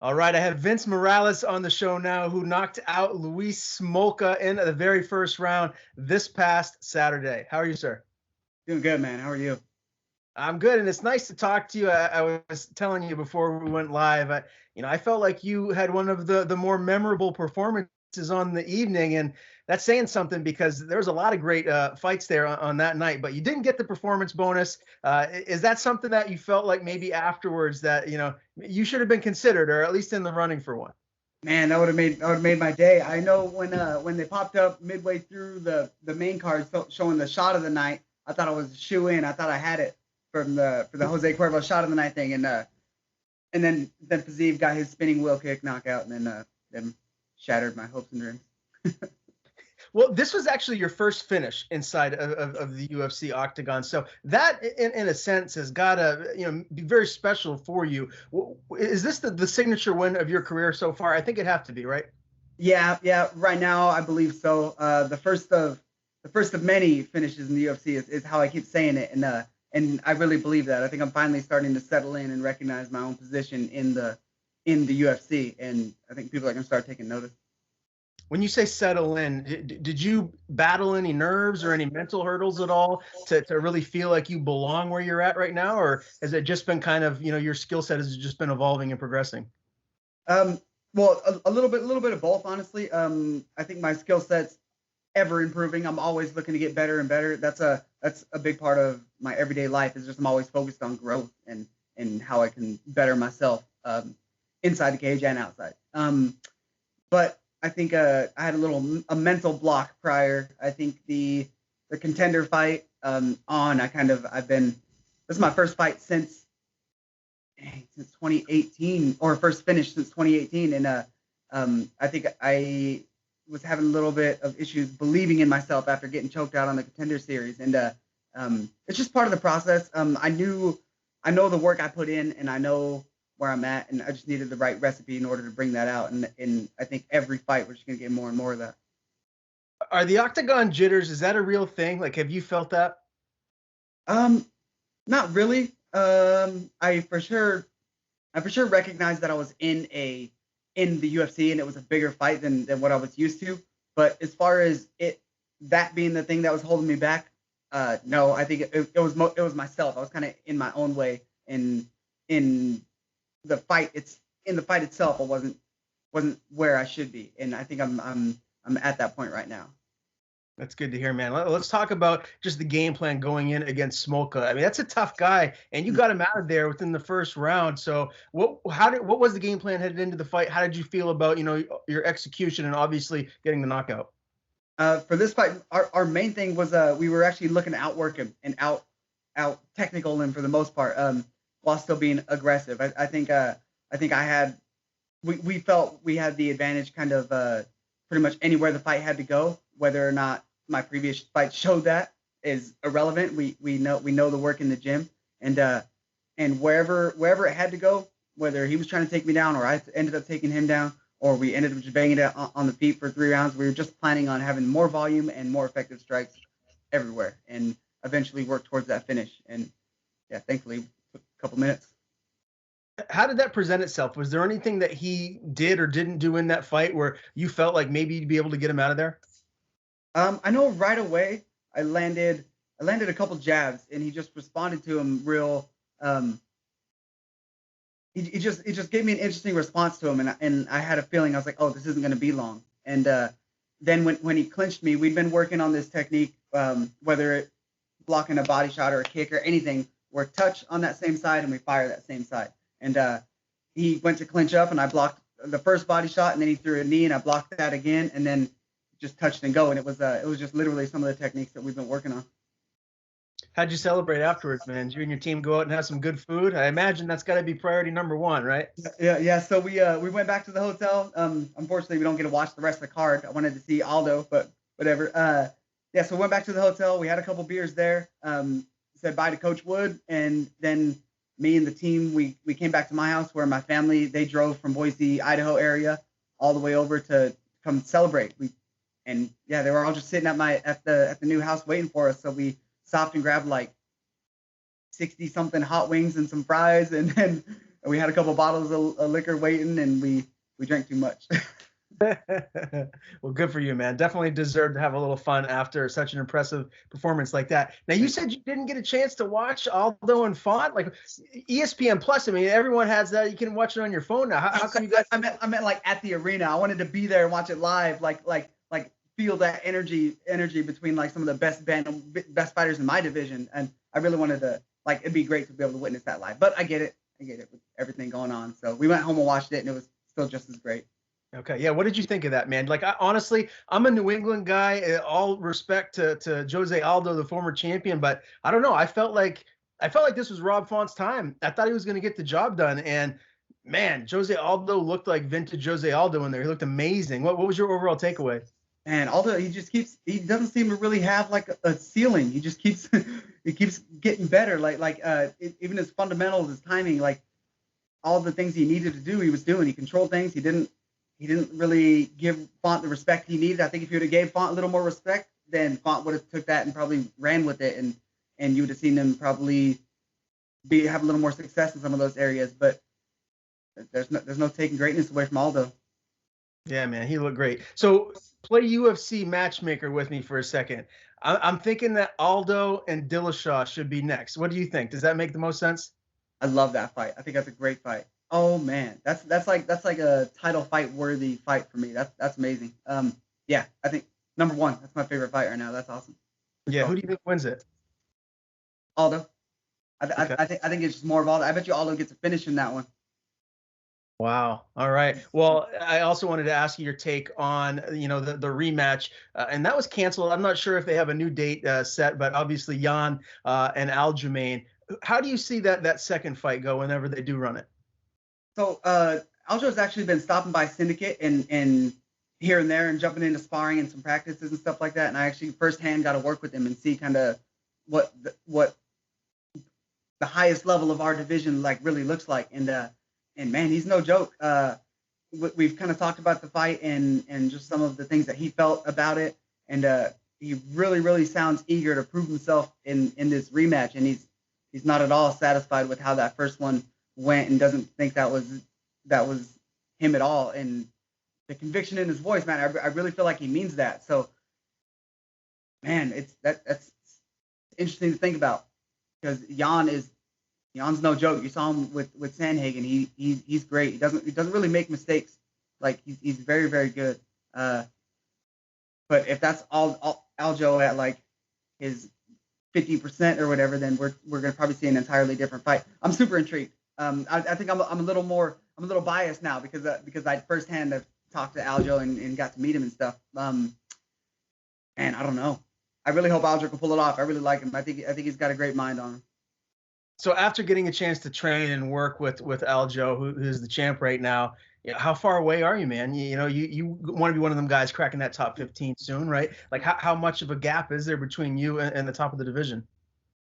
All right, I have Vince Morales on the show now, who knocked out Louis Smolka in the very first round this past Saturday. How are you, sir? Doing good, man. How are you? I'm good, and it's nice to talk to you. I was telling you before we went live. I felt like you had one of the more memorable performances on the evening, and that's saying something because there was a lot of great fights there on that night. But you didn't get the performance bonus. Is that something that you felt like maybe afterwards that you should have been considered, or at least in the running for one? Man, that would have made my day. I know when they popped up midway through the main card showing the shot of the night, I thought I was a shoe in. I thought I had it from the for the Jose Cuervo shot of the night thing, and then Fiziev got his spinning wheel kick knockout, and then shattered my hopes and dreams. Well, this was actually your first finish inside of the UFC octagon, so that, in a sense, has got to be very special for you. Is this the signature win of your career so far? I think it'd have to be, right? Yeah, yeah. Right now, I believe so. The first of many finishes in the UFC is how I keep saying it, and I really believe that. I think I'm finally starting to settle in and recognize my own position in the UFC, and I think people are gonna start taking notice. When you say settle in, did you battle any nerves or any mental hurdles at all to really feel like you belong where you're at right now, or has it just been kind of your skill set has just been evolving and progressing? Um, well, a little bit of both, honestly. I think my skill set's ever improving. I'm always looking to get better and better. That's a big part of my everyday life. Is just I'm always focused on growth and how I can better myself inside the cage and outside. But I think I had a mental block prior. I think the contender fight I've been this is my first fight since 2018, or first finish since 2018, and I think I was having a little bit of issues believing in myself after getting choked out on the contender series, and it's just part of the process. I know the work I put in, and I know where I'm at, and I just needed the right recipe in order to bring that out, and I think every fight we're just gonna get more and more of that. Are the octagon jitters, is that a real thing? Like, have you felt that? Um, Not really. I for sure recognized that I was in the UFC and it was a bigger fight than what I was used to. But as far as that being the thing that was holding me back, no, I think it was myself. I was kind of in my own way in the fight. It's in the fight itself. I wasn't where I should be, and I think I'm at that point right now. That's good to hear, man. Let's talk about just the game plan going in against Smolka. I mean, that's a tough guy, and you got him out of there within the first round. So, what was the game plan headed into the fight? How did you feel about your execution and obviously getting the knockout? For this fight, our main thing was we were actually looking to outwork him and out technical him for the most part, while still being aggressive. I think we felt we had the advantage kind of pretty much anywhere the fight had to go. Whether or not my previous fight showed that is irrelevant. We know the work in the gym, and wherever it had to go, whether he was trying to take me down or I ended up taking him down, or we ended up just banging it on the feet for 3 rounds. We were just planning on having more volume and more effective strikes everywhere, and eventually work towards that finish. And yeah, thankfully, it took a couple minutes. How did that present itself? Was there anything that he did or didn't do in that fight where you felt like maybe you'd be able to get him out of there? I know right away I landed a couple jabs, and he just responded to him real. He just gave me an interesting response to him, and I had a feeling. I was like, oh, this isn't going to be long. And then when he clinched me, we'd been working on this technique, whether it blocking a body shot or a kick or anything, we're touch on that same side and we fire that same side. And he went to clinch up, and I blocked the first body shot, and then he threw a knee, and I blocked that again, and then just touched and go. And it was just literally some of the techniques that we've been working on. How'd you celebrate afterwards, man? Did you and your team go out and have some good food? I imagine that's got to be priority number one, right? Yeah. So we went back to the hotel. Unfortunately, we don't get to watch the rest of the card. I wanted to see Aldo, but whatever. Yeah. So we went back to the hotel. We had a couple beers there. Said bye to Coach Wood, and then me and the team we came back to my house, where my family, they drove from Boise, Idaho area all the way over to come celebrate. And yeah, they were all just sitting at the new house waiting for us. So we stopped and grabbed like 60 something hot wings and some fries, and then we had a couple bottles of liquor waiting, and we drank too much. Well, good for you, man. Definitely deserved to have a little fun after such an impressive performance like that. Now, you said you didn't get a chance to watch Aldo and Font, like ESPN Plus. I mean, everyone has that. You can watch it on your phone now. How come you guys? I meant like at the arena. I wanted to be there and watch it live, like feel that energy between like some of the best fighters in my division, and I really wanted to, like, it'd be great to be able to witness that live. But I get it with everything going on. So we went home and watched it, and it was still just as great. Okay, yeah. What did you think of that, man? Like, honestly, I'm a New England guy. All respect to Jose Aldo, the former champion, but I don't know. I felt like this was Rob Font's time. I thought he was going to get the job done, and man, Jose Aldo looked like vintage Jose Aldo in there. He looked amazing. What was your overall takeaway? And Aldo, he doesn't seem to really have like a ceiling. He just keeps he keeps getting better. Even his fundamentals, his timing, like all the things he needed to do, he was doing. He controlled things. He didn't really give Font the respect he needed. I think if you would have gave Font a little more respect, then Font would have took that and probably ran with it, and you would have seen him probably have a little more success in some of those areas. But there's no taking greatness away from Aldo. Yeah, man, he looked great. So play UFC matchmaker with me for a second. I'm thinking that Aldo and Dillashaw should be next. What do you think? Does that make the most sense? I love that fight. I think that's a great fight. Oh man, that's like a title fight worthy fight for me. That's amazing. Yeah, I think number one. That's my favorite fight right now. That's awesome. Yeah, who do you think wins it? Aldo. Okay. I think it's just more of Aldo. I bet you Aldo gets a finish in that one. Wow. All right. Well, I also wanted to ask you your take on, the rematch, and that was canceled. I'm not sure if they have a new date set, but obviously Jan and Aljamain. How do you see that second fight go whenever they do run it? So Aljo's actually been stopping by Syndicate and here and there and jumping into sparring and some practices and stuff like that. And I actually firsthand got to work with him and see kind of what the highest level of our division like really looks like. And man, he's no joke. We've kind of talked about the fight and just some of the things that he felt about it. And he really, really sounds eager to prove himself in this rematch. And he's not at all satisfied with how that first one went and doesn't think that was him at all. And the conviction in his voice, man, I really feel like he means that. So, man, that's interesting to think about because Jan's no joke. You saw him with Sandhagen. He's great. He doesn't really make mistakes. Like he's very, very good. But if that's all Aljo at like his 50% or whatever, then we're gonna probably see an entirely different fight. I'm super intrigued. I think I'm a little biased now because I firsthand have talked to Aljo and got to meet him and stuff. And I don't know. I really hope Aljo can pull it off. I really like him. I think he's got a great mind on him. So after getting a chance to train and work with Aljo, who's the champ right now, how far away are you, man? You want to be one of them guys cracking that top 15 soon, right? Like how much of a gap is there between you and the top of the division?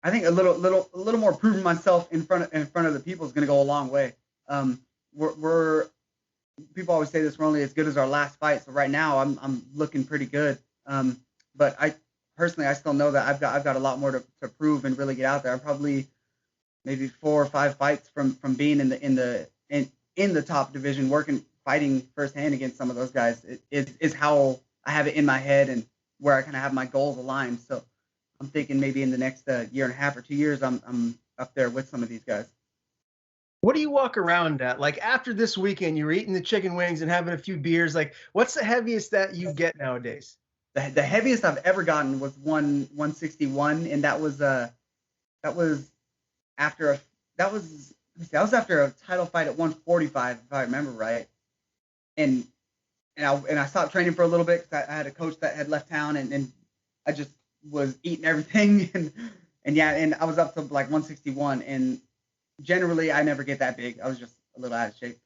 I think a little more proving myself in front of the people is going to go a long way. We're people always say this, we're only as good as our last fight. So right now I'm looking pretty good. But I personally still know that I've got a lot more to prove and really get out there. I'm probably maybe 4 or 5 fights from being in the top division, fighting firsthand against some of those guys is how I have it in my head and where I kind of have my goals aligned. So I'm thinking maybe in the next year and a half or 2 years, I'm up there with some of these guys. What do you walk around at? Like after this weekend, you were eating the chicken wings and having a few beers. Like what's the heaviest that you get nowadays? The heaviest I've ever gotten was 161, and that was after a title fight at 145, if I remember right. And I stopped training for a little bit because I had a coach that had left town, and I just was eating everything, and I was up to like 161, and generally I never get that big. I was just a little out of shape.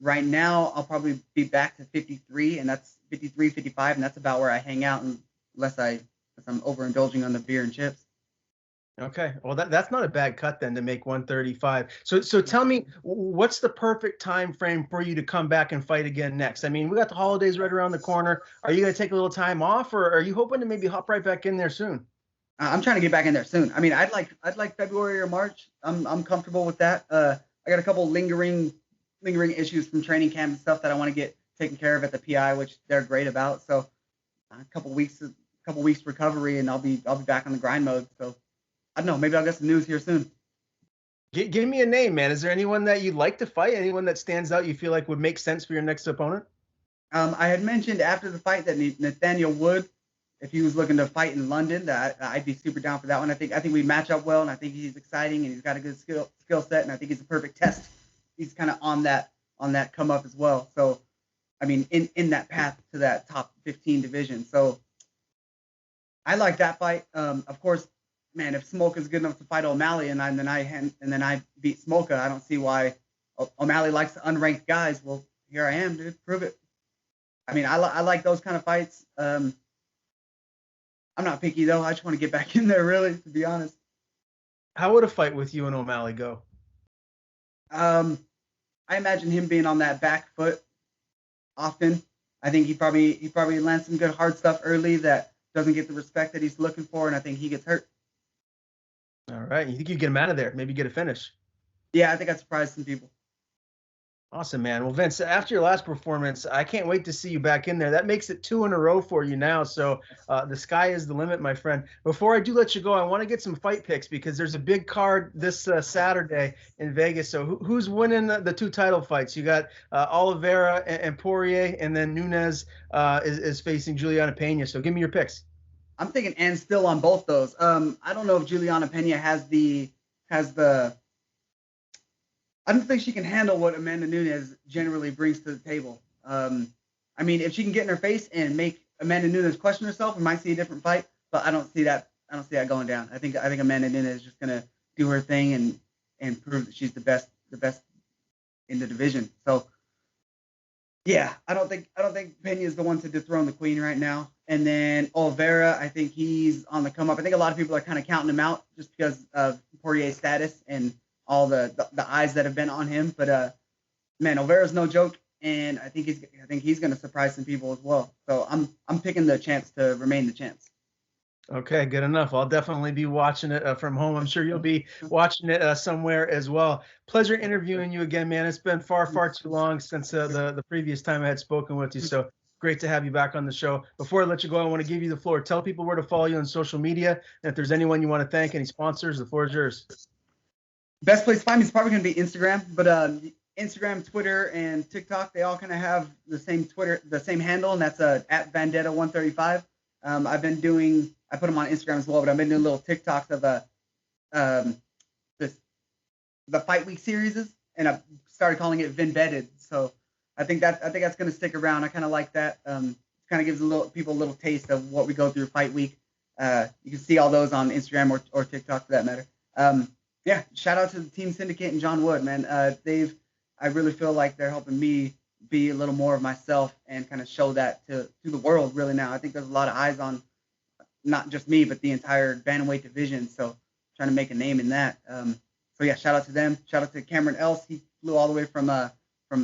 Right now I'll probably be back to 53, and that's 53, 55, and that's about where I hang out unless I'm overindulging on the beer and chips. Okay. Well, that's not a bad cut then to make 135. So tell me, what's the perfect time frame for you to come back and fight again next? I mean, we got the holidays right around the corner. Are you going to take a little time off, or are you hoping to maybe hop right back in there soon? I'm trying to get back in there soon. I mean, I'd like February or March. I'm comfortable with that. I got a couple lingering issues from training camp and stuff that I want to get taken care of at the PI, which they're great about. So a couple weeks recovery, and I'll be back on the grind mode. So I don't know, maybe I'll get some news here soon. Give me a name, man. Is there anyone that you'd like to fight? Anyone that stands out you feel like would make sense for your next opponent? I had mentioned after the fight that Nathaniel Wood, if he was looking to fight in London, that I'd be super down for that one. I think we match up well, and I think he's exciting, and he's got a good skill set, and I think he's a perfect test. He's kind of on that come up as well. So, I mean, in that path to that top 15 division. So, I like that fight. Of course, man, if Smolka's good enough to fight O'Malley, and then I beat Smolka, I don't see why O'Malley likes unranked guys. Well, here I am, dude. Prove it. I mean, I like those kind of fights. I'm not picky, though. I just want to get back in there, really, to be honest. How would a fight with you and O'Malley go? I imagine him being on that back foot often. I think he probably lands some good hard stuff early that doesn't get the respect that he's looking for, and I think he gets hurt. All right. You think you get him out of there? Maybe get a finish? Yeah, I think I'd surprise some people. Awesome, man. Well, Vince, after your last performance, I can't wait to see you back in there. That makes it 2 in a row for you now. So the sky is the limit, my friend. Before I do let you go, I want to get some fight picks because there's a big card this Saturday in Vegas. So who's winning the 2 title fights? You got Oliveira and Poirier, and then Nunes is facing Juliana Pena. So give me your picks. I'm thinking and still on both those. I don't know if Juliana Pena has the I don't think she can handle what Amanda Nunes generally brings to the table. I mean, if she can get in her face and make Amanda Nunes question herself, we might see a different fight. But I don't see that going down. I think Amanda Nunes is just gonna do her thing and prove that she's the best in the division. So yeah, I don't think Pena is the one to dethrone the queen right now. And then Oliveira, I think he's on the come up. I think a lot of people are kind of counting him out just because of Poirier's status and all the eyes that have been on him. But man, Oliveira's no joke, and I think he's going to surprise some people as well. So I'm picking the champs to remain the champs. Okay, good enough. I'll definitely be watching it from home. I'm sure you'll be watching it somewhere as well. Pleasure interviewing you again, man. It's been far too long since the previous time I had spoken with you. So great to have you back on the show. Before I let you go, I want to give you the floor. Tell people where to follow you on social media, and if there's anyone you want to thank, any sponsors, the floor is yours. Best place to find me is probably going to be Instagram, but Instagram, Twitter, and TikTok, they all kind of have the same handle, and that's at Vendetta135. I put them on Instagram as well, but I've been doing little TikToks of the Fight Week series, and I've started calling it Vinbetted. So I think that's going to stick around. I kind of like that. Kind of gives people a little taste of what we go through Fight Week. You can see all those on Instagram or TikTok for that matter. Yeah, shout out to the Team Syndicate and John Wood, man. I really feel like they're helping me be a little more of myself and kind of show that to the world really now. I think there's a lot of eyes on not just me, but the entire bantamweight division. So trying to make a name in that. So yeah, shout out to them. Shout out to Cameron Else. He flew all the way from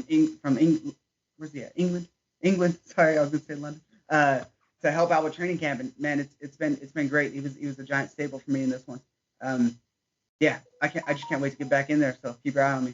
England. Where's he at? England. Sorry, I was gonna say London. To help out with training camp, and man, it's been great. He was a giant staple for me in this one. Yeah, I just can't wait to get back in there. So keep your eye on me.